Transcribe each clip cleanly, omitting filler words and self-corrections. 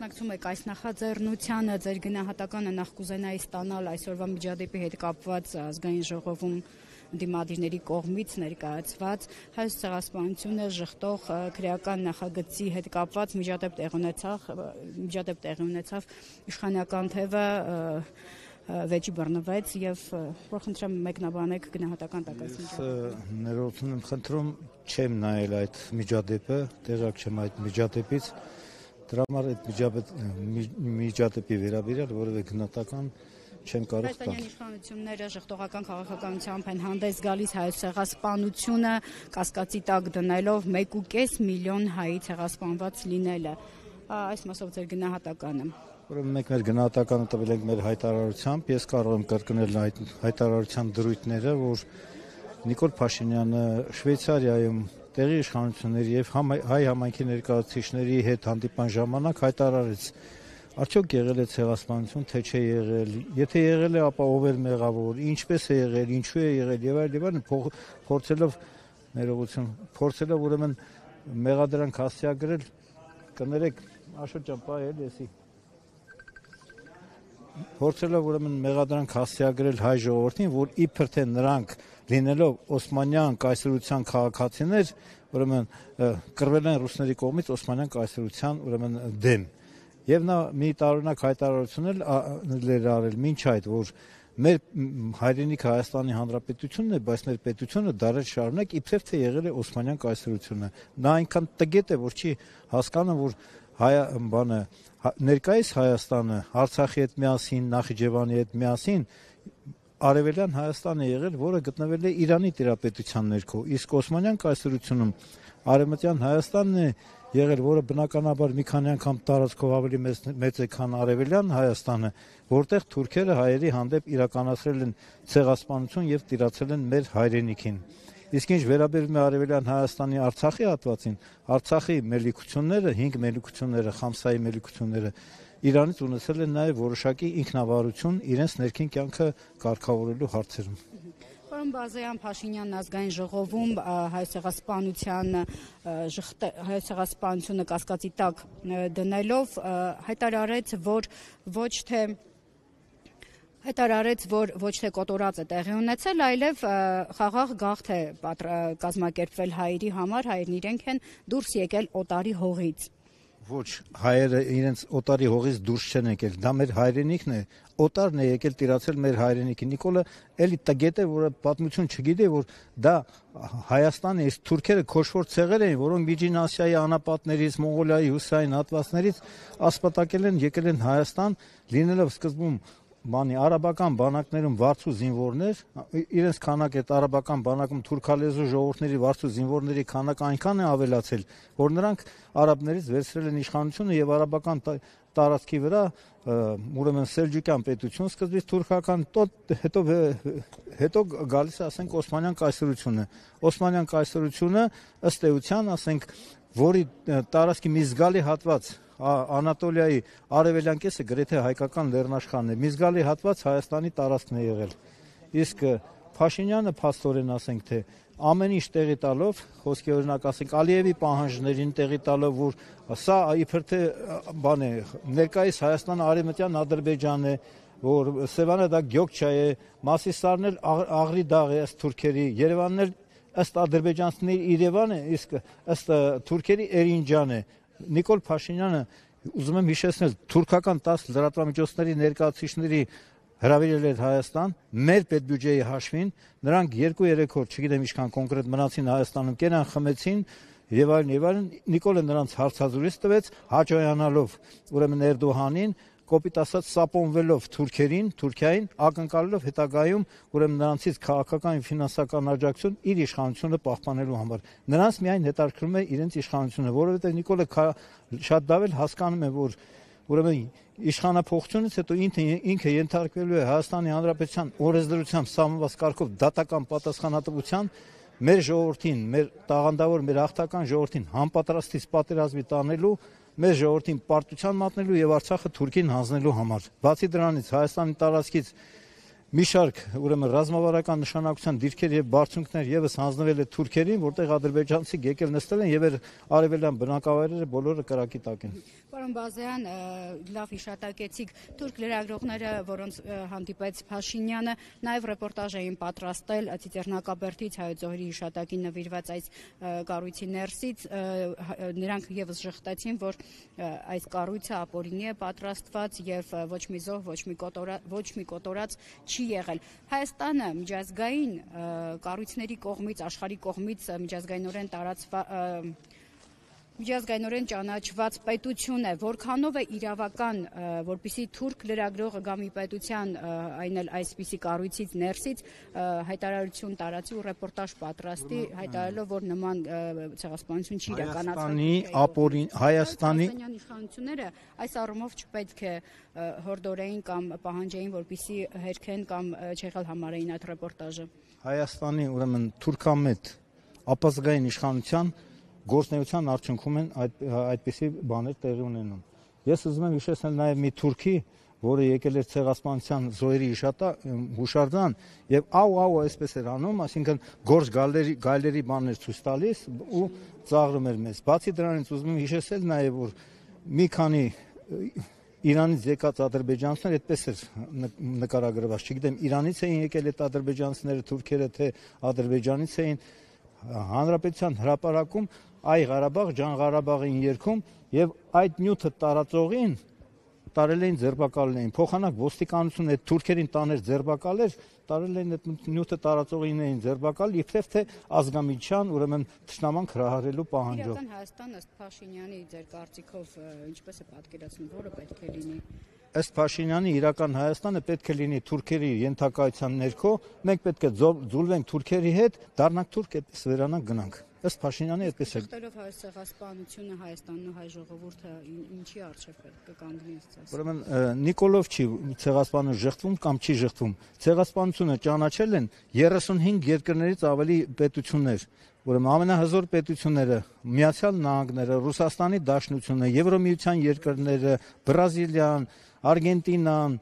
մասնակցում եք այս նախաձեռնությանը, ձեր գնահատականը նախ կուզենայի ստանալ այսօրվա միջադեպի հետ կապված ազգային ժողովում դիմադիրների կողմից ներկայացված Հայոց ցեղասպանությունը ժխտող քրեական նախագծի հետ կապված միջադեպ տեղի ունեցավ իշխանական թևը վեճի բռնվեց եւ որ խնդրեմ մեկնաբանեք գնահատական տակասին։ Ներողություն եմ խնդրում, չեմ նայել այդ միջադեպը, տեղյակ չեմ այդ միջադեպից, դրա համար այդ միջադեպի վերաբերյալ որևէ գնահատական չեմ կարող տալ։ Հայաստանյան իշխանությունները ժխտողական քաղաքականությամբ են հանդես գալիս հայոց ցեղասպանությունը կասկածի տակ դնելով 1.5 միլիոն հայի ցեղասպանված լինելը։ Այս մասով ձեր գնահատականը։ Ուրեմն մենք մեր գնահատականը տվել ենք մեր հայտարարությամբ, ես կարող եմ կրկնել այդ հայտարարության դրույթները, որ Նիկոլ Փաշինյանը Շվեյցարիայում տեղի իշխանությունների եւ հայ համայնքի ներկայացուցիչների հետ հանդիպան ժամանակ հայտարարեց. Արդյոք եղել է ցեղասպանություն, թե չէ եղել, եթե եղել է, ապա ով էր մեղավոր, ինչպես է եղել, ինչու է եղել եւ այլն, փորձելով ուրեմն մեղադրանք հասցեագրել, կներեք, Աշոտ ջան, պայել էսի փորձելով ուրեմն մեղադրանք հասցեագրել հայ ժողովրդին, որ իբր թե նրանք լինելով Օսմանյան կայսրության քաղաքացիներ, ուրեմն կռվել են ռուսների կողմից Օսմանյան կայսրության ուրեմն դեմ։ Եվ նա մի տարօրինակ հայտարարություն էր արել մինչ այդ, որ մեր հայրենիք Հայաստանի Հանրապետությունն է, բայց մեր պետությունը դարեր շարունակ իբրև թե եղել է Օսմանյան կայսրությունը։ Նա այնքան տգետ է, որ չի հասկանում, որ ներկայիս Հայաստանը Արցախի հետ միասին, Նախիջևանի հետ միասին Արևելյան Հայաստան է եղել, որը գտնվել է Իրանի տիրապետության ներքո, իսկ Օսմանյան կայսրությունում Արևմտյան Հայաստանն է եղել, որը բնականաբար մի քանի անգամ տարածքով ավելի մեծ է, քան Արևելյան Հայաստանը, որտեղ թուրքերը հայերի հանդեպ իրականացրել են ցեղասպանություն եւ տիրացել են մեր հայրենիքին։ Իսկ ինչ վերաբերում է Արևելյան Հայաստանի Արցախի հատվածին, Արցախի մելիքությունները, 5 մելիքությունները, Խամսայի մելիքությունները Իրանից ունեցել են նաև որոշակի ինքնավարություն իրենց ներքին կյանքը կարգավորելու հարցերում։ Պարոն Բազարյան, Փաշինյանն ազգային ժողովում հայոց ցեղասպանությունը կասկածի տակ դնելով հայտարարեց, որ ոչ թե կոտորած է տեղի ունեցել, այլև խաղաղ գաղթ է կազմակերպվել հայերի համար, հայերն իրենք են դուրս եկել օտարի հողից։ Ոչ, հայերը իրենց օտարի հողից դուրս չեն եկել, դա մեր հայրենիքն է, օտարն է եկել տիրացել մեր հայրենիքի։ Նիկոլը էլի տգետ է, որ պատմություն չգիտի, որ դա Հայաստանը, իսկ թուրքերը քոշվոր ցեղեր էին, որոնք Միջին Ասիայի անապատներից, Մոնղոլիայի հյուսային հատվածներից ասպատակել են, եկել են Հայաստան, լինելով սկզբում արաբական բանակներում վարձու զինվորներ, իրենց քանակ այդ արաբական բանակում թուրքալեզու ժողովուրդների վարձու զինվորների քանակը այնքան է ավելացել, որ նրանք արաբներից վերցրել են իշխանությունը եւ արաբական տարածքի վրա ուրեմն Սելջուկյան պետություն, սկզբից թուրքական, հետո գալիս է, ասենք, Օսմանյան կայսրությունը։ Օսմանյան կայսրությունը ըստ էության, ասենք, որի տարածքի մի զգալի հատված Անատոլիայի արևելյան կեսը գրեթե հայկական լեռնաշխարհն է, մի զգալի հատված Հայաստանի տարածքն է եղել։ Իսկ Փաշինյանը փաստորեն ասենք թե ամեն ինչ տեղի տալով, խոսքի օրինակ ասենք Ալիևի պահանջներին տեղի տալով, որ սա իբր թե բան է, ներկայիս Հայաստանը արևմտյան Ադրբեջանն է, որ Սևանը դա Գյոկչա է, Մասիսարն էլ Աղրի դաղ է ըստ թուրքերի, Երևանն էլ ըստ ադրբեջանցիների Երևան է, իսկ ըստ թուրքերի Էրինջան է։ Նիկոլ Փաշինյանը, ուզում եմ հիշեցնել, թուրքական 10 լրատվամիջոցների ներկայացուցիչների հրավիրել էր Հայաստան, մեր պետբյուջեի հաշվին, նրանք 2-3 օր, չգիտեմ ինչքան կոնկրետ մնացին Հայաստանում, կենան խմեցին եւ այլն, Նիկոլը նրանց հարցազրույց տվեց, հաջողանալով ուրեմն Էրդողանին, կոպիտ ասած սապոնվելով Թուրքիային, ակնկալելով հետագայում ուրեմն նրանցից քաղաքական եւ ֆինանսական աջակցություն իր իշխանությունը պահպանելու համար։ Նրանց միայն հետաքրքրում է իրենց իշխանությունը, որովհետեւ Նիկոլը շատ լավ հասկանում է, որ ուրեմն իշխանափոխությունից հետո ինքը ենթարկվելու է Հայաստանի Հանրապետության օրենսդրությամբ սահմանված կարգով դատական պատասխանատվության մեր ժողովրդին, մեր տաղանդավոր, մեր հաղթական ժողովրդին համապատրաստից պատերազմի տանելու, մեր ժողովրդին պարտության մատնելու եւ Արցախը Թուրքին հանձնելու համար։ Բացի դրանից Հայաստանի տարածքից մի շարք ուրեմն ռազմավարական նշանակության դիրքեր եւ բարձունքներ եւս հանձնվել է թուրքերին, որտեղ ադրբեջանցիք եկել նստել են եւ արևելյան բնակավայրերը բոլորը կրակի տակ են։ Պարոն Բազյան, լավ հիշատակեցիք թուրք լրագրողները, որոնց հանդիպեց Փաշինյանը, նաեւ ռեպորտաժ էին պատրաստել Ծիծեռնակաբերդից Հայոց Զորի հիշատակին նվիրված այս կառույցի ներսից, նրանք եւս ժխտեցին, որ այս կառույցը ապօրինի է պատրաստված եւ ոչ մի զոհ, ոչ մի կոտորած չի եղել։ Հայաստանը միջազգային կառույցների կողմից, աշխարհի կողմից միջազգայինորեն ճանաչված պետություն է, որքանով է իրավական, որպեսզի թուրք լրագրողը գա մի պետության, այն էլ այսպիսի կառույցից ներսից հայտարարություն տարածի ու ռեպորտաժ պատրաստի, հայտարարելով, որ նման ցեղասպանություն չի իրականացվել։ Հայաստանի իշխանությունները այս առումով չպետք է հորդորեին կամ պահանջեին, որպեսզի հերքեն կամ չեղալ համարեին այդ ռեպորտաժը։ Հայաստանի ուրեմն թուրքամետ ապազգային իշխանության գործնեության արդյունքում են այդպիսի բաներ տեղի ունենում։ Ես ուզում եմ հիշեցնել նաև մի թուրքի, որը եկել էր ցեղասպանության զոհերի հուշարձան եւ աու այսպես էր անում, այսինքն գործ գայլերի բաներ ցույց տալիս ու ծաղրում էր մեզ։ Բացի դրանից ուզում եմ հիշեցնել նաև, որ մի քանի Իրանից եկած ադրբեջանցիներ այդպես էր նկարագրված, չգիտեմ, Իրանից էին եկել այդ ադրբեջանցիները, թուրքերը, թե Ադրբեջանից էին, Հանրապետության հրապարակում Այ Ղարաբաղ, Ջան Ղարաբաղին երգում եւ այդ նյութը տարածողին տարել էին ձերբակալել էին, փոխանակ ոստիկանությունը այդ թուրքերին տաներ ձերբակալեր, տարել էին այդ նյութը տարածողին էին ձերբակալ, իբրև թե ազգամիջյան, ուրեմն թշնամանք հրահարելու պահանջով։ Իրական Հայաստան ըստ Փաշինյանի ձեր կարծիքով ինչպես է պատկերացնում, որը պետք է լինի։ Ըստ Փաշինյանի իրական Հայաստանը պետք է լինի թուրքերի ենթակայության ներքո, մենք պետք է ձուլվենք թուրքերի հետ, դառնանք թուրք, այդպես վերանանք գնանք։ Ըստ Փաշինյանի այդպես է։ Շղթերով հայ ցեղասպանությունը Հայաստանն ու հայ ժողովուրդը ինչի արժեք կկանգնի ասես։ Ուրեմն Նիկոլով չի ցեղասպանը ժխտվում կամ չի ժխտվում։ Ցեղասպանությունը ճանաչել են 35 երկրներից ավելի պետություններ։ Ուրեմն ամենահզոր պետությունները Միացյալ Նահանգները, Ռուսաստանի Դաշնությունը, Եվրոմիության երկրները, Բրազիլիան, Արգենտինան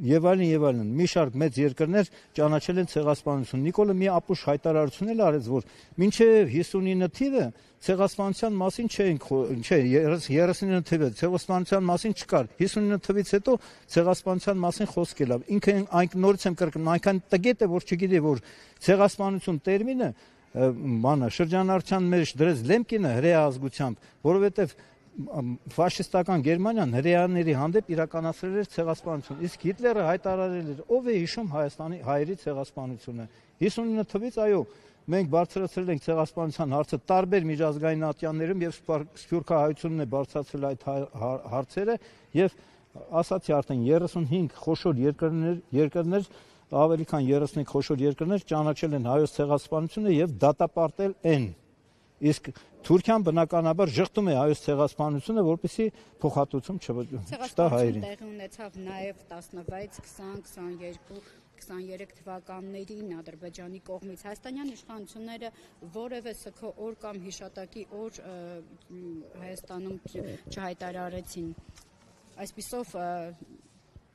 եւ այլն, մի շարք մեծ երկրներ ճանաչել են ցեղասպանություն։ Նիկոլը մի ապուշ հայտարարություն էլ արեց, որ մինչեւ 59 թիվը ցեղասպանության մասին չէ, 39 թիվը ցեղասպանության մասին չկար։ 59 թվից հետո ցեղասպանության մասին խոսք ելավ։ Ինքը այն նորից եմ կրկնում, այնքան տգետ է, որ չգիտի, որ ցեղասպանություն տերմինը շրջանառության մեջ դրեց Լեմկինը հրեա ազգությամբ, որովհետեւ ֆաշիստական Գերմանիան հրեաների հանդեպ իրականացրել էր ցեղասպանություն, իսկ Հիտլերը հայտարարել էր, ով է հիշում Հայաստանի հայերի ցեղասպանությունը։ 59 թվից այո, մենք բարձրացրել ենք ցեղասպանության հարցը տարբեր միջազգային ատյաններում եւ սփյուռքահայությունն է բարձրացրել այդ հարցերը եւ ասացի արդեն 35 խոշոր երկրներ ավելի քան 35 խոշոր երկրներ ճանաչել են հայոց ցեղասպանությունը եւ դատապարտել են։ Իսկ Թուրքիան բնականաբար ժխտում է հայոց ցեղասպանությունը, որպեսզի փոխհատուցում չտա հայերին։ Տեղի ունեցավ նաեւ 16, 20, 22, 23 թվականներին Ադրբեջանի կողմից հայաստանյան իշխանությունները որևէ սգո օր կամ հիշատակի օր Հայաստանում չհայտարարեցին։ Այսպիսով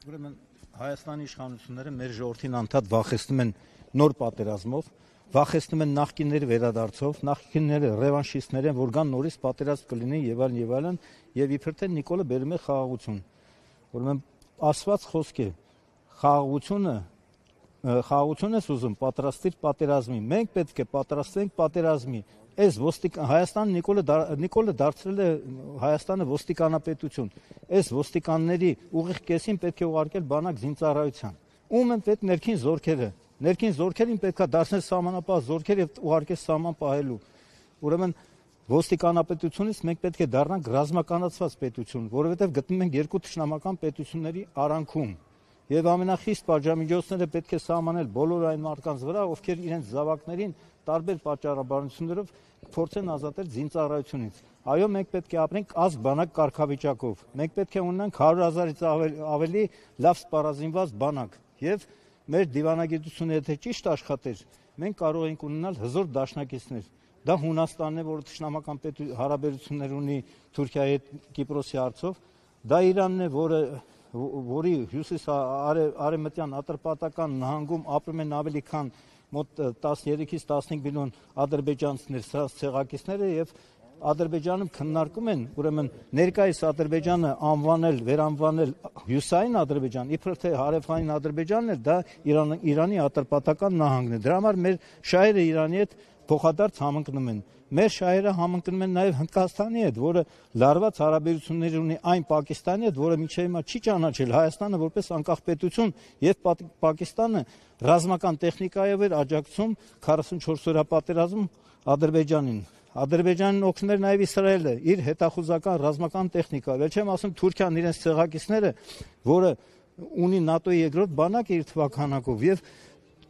ուրեմն Հայաստանի իշխանությունները մեր ժողովրդին անդադ վախեցնում են նոր պատերազմով, վախեցնում են նախկինների վերադարձով, նախկինները ռևանշիստներ են, որ կան նորից պատերազմ կլինի եւ այլն, եւ իբր թե Նիկոլը բերում է խաղաղություն։ Ուրեմն ասված խոսք է, խաղաղություն ես ուզում, պատրաստիր պատերազմի։ Մենք պետք է պատրաստենք պատերազմի։ Այս Հայաստան Նիկոլը դարձրել է Հայաստանը ոստիկանապետություն։ Այս ոստիկանների ուղիղ կեսին պետք է ուղարկել բանակ զինծառայության։ Ում են պետք ներքին զորքերը։ Ներքին զորքերին պետք է դարձնել սահմանապահ զորքեր եւ ուղարկել սահման պահելու։ Ուրեմն ոստիկանապետությունից մենք պետք է դառնանք ռազմականացված պետություն, որովհետեւ գտնվում ենք երկու թշնամական պետությունների արանքում։ Եվ ամենախիստ պատժամիջոցները պետք է սահմանել բոլոր այն մարդկանց վրա, ովքեր իրենց զավակներին տարբեր պատճառաբանություններով փորձեն ազատել զինծառայությունից։ Այո, մենք պետք է ապրենք ազգ-բանակ կարգավիճակով։ Մենք պետք է ունենանք 100,000-ից ավելի լավ սպառազինված բանակ։ Եվ մեր դիվանագիտությունը եթե ճիշտ աշխատեր, մենք կարող ենք ունենալ հզոր դաշնակիցներ։ Դա Հունաստանն է, որը թշնամական հարաբերություններ ունի Թուրքիայի հետ Կիպրոսի հարցով, դա Իրանն է, որը որի հյուսիս-արևմտյան Ատրպատական նահանգում ապրում են ավելի քան մոտ 13-ից 15 միլիոն ադրբեջանցիներ, սա ցեղակիցները եւ Ադրբեջանում քննարկում են, ուրեմն ներկայիս Ադրբեջանը վերանվանել հյուսային Ադրբեջան, իբր թե հարավային Ադրբեջանն էր, դա Իրանի Ատրպատական նահանգն է։ Դրա համար մեր շահերը Իրանի հետ փոխադարձ համընկնում են։ Մեր շահերը համընկնում են նաև Հնդկաստանի հետ, որը լարված հարաբերություններ ունի այն Պակիստանի հետ, որը մինչև հիմա չի ճանաչել Հայաստանը որպես անկախ պետություն, եւ Պակիստանը ռազմական տեխնիկայով էր աջակցում 44-օրյա պատերազմում Ադրբեջանին։ Ադրբեջանին օգնել էր նաև Իսրայելը իր հետախուզական ռազմական տեխնիկայով։ Էլ չեմ ասում Թուրքիան իրենց ցեղակիցները, որը ունի ՆԱՏՕ-ի երկրորդ բանակը իր թվականակով եւ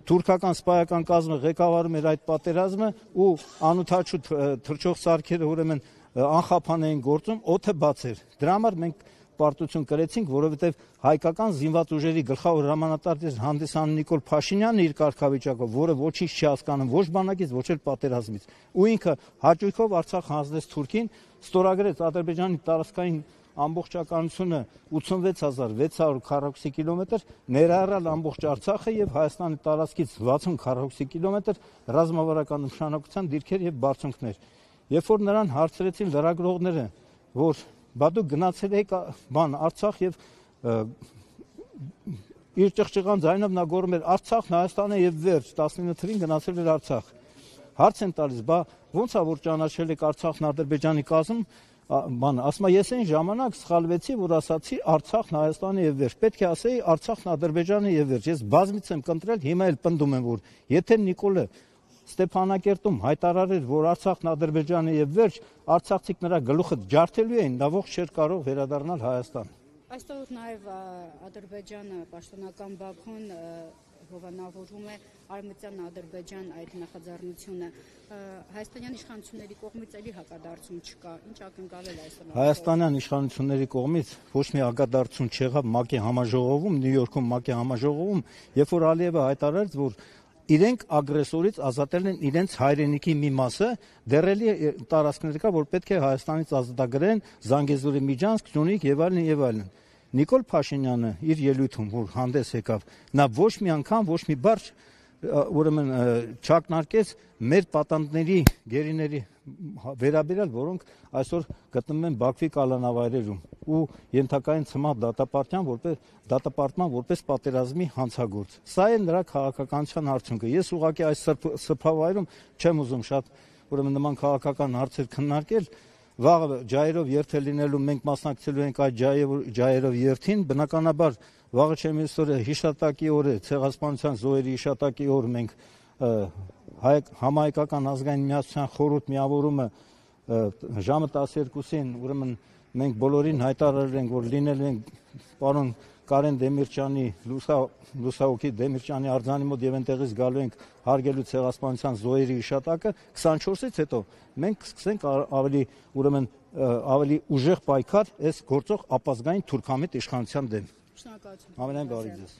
թուրքական սպայական կազմը ղեկավարում էր այդ պատերազմը ու անութաչու թռչող սարքերը ուրեմն անխափան էին գործում, օդը բաց էր։ Դրա համար մենք պարտություն կրեցինք, որովհետև հայկական զինված ուժերի գլխավոր հրամանատար հանդիսանում Նիկոլ Փաշինյանը իր կարգավիճակով, որը ոչինչ չի հասկանում ոչ բանակից, ոչ էլ պատերազմից, ու ինքը հաճույքով Արցախ հանձնեց Թուրքին, ստորագրեց Ադրբեջանի տարածքային ամբողջականությունը 86600 քառակուսի կիլոմետր, ներառյալ ամբողջ Արցախը եւ Հայաստանի տարածքից 60 քառակուսի կիլոմետր ռազմավարական նշանակության դիրքեր եւ բարձունքներ։ Երբ որ նրան հարցրեցին լրագրողները, որ բա դու գնացել եք Արցախ եւ իր ճղճղան ձայնով նա գոռում էր Արցախն Հայաստանը եւ վերջ 19 թվականին գնացել էր Արցախ։ Հարց են տալիս, բա ո՞նց է որ ճանաչել եք Արցախն Ադրբեջանի կազմ, ասում եմ, ես այն ժամանակ սխալվեցի, որ ասացի Արցախն Հայաստանը եւ վերջ։ Պետք է ասեի Արցախն Ադրբեջանը եւ վերջ։ Ես բազմից եմ կընտրել, հիմա էլ պնդում եմ, որ եթե Նիկոլը Ստեփանակերտում հայտարարեր, որ Արցախն Ադրբեջանը եւ վերջ, արցախցիք նրա գլուխը ջարդելու էին, նա ողջ չէր կարող վերադառնալ Հայաստան։ Այստեղ նաև Ադրբեջանը պաշտոնական Բաքուն հովանավորում է Արևմտյան Ադրբեջան այդ նախաձեռնությունը։ Հայաստանյան իշխանությունների կողմից էլի հակադարձում չկա։ Ինչ ակնկալել այսօր։ Հայաստանյան իշխանությունների կողմից ոչ մի հակադարձում չեղավ ՄԱԿ-ի համաժողովում, Նյու Յորքում ՄԱԿ-ի համաժողովում, երբ որ Ալիևը հայտարարեց, որ իրենք ագրեսորից ազատել են իրենց հայրենիքի մի մասը, դեռելի տարածքներ կա, որ պետք է Հայաստանից ազատագրեն Զանգեզուրի Միջանցք, Սյունիք եւ այլն եւ այլն։ Նիկոլ Փաշինյանը իր ելույթում, որ հանդես եկավ, նա ոչ մի անգամ, ոչ մի բառ ուրեմն չակնարկեց մեր պատանդների, գերիների վերաբերյալ, որոնք այսօր գտնվում են Բաքվի կալանավայրերում ու ենթակային ցմահ դատապարտման որպես պատերազմի հանցագործ։ Սա է նրա քաղաքականության արդյունքը։ Ես ուղղակի այս սրբավայրում չեմ ուզում շատ ուրեմն նման քաղաքական հարցեր քննարկել։ Վաղը ջայերով երթել լինելու մենք մասնակցելու ենք այդ ջայերով երթին, բնականաբար վաղը չեմ իսօրը հիշատակի օր է, ցեղասպանության զոհերի հիշատակի օր մենք համահայկական ազգային միասնության խորհուրդ միավորումը ժամը 12-ին ուրեմն մենք բոլորին հայտարարել ենք, որ լինել ենք պարոն Կարեն Դեմիրճյանի լուսահոգի Դեմիրճյանի արձանի մոտ եւ այնտեղից գալու ենք հարգելու ցեղասպանության զոհերի հիշատակը 24-ից հետո մենք սկսենք ավելի ուժեղ պայքար այս գործող ապազգային թուրքամետ իշխանության դեմ։ Շնորհակալություն։ Ամենայն բարի ձեզ։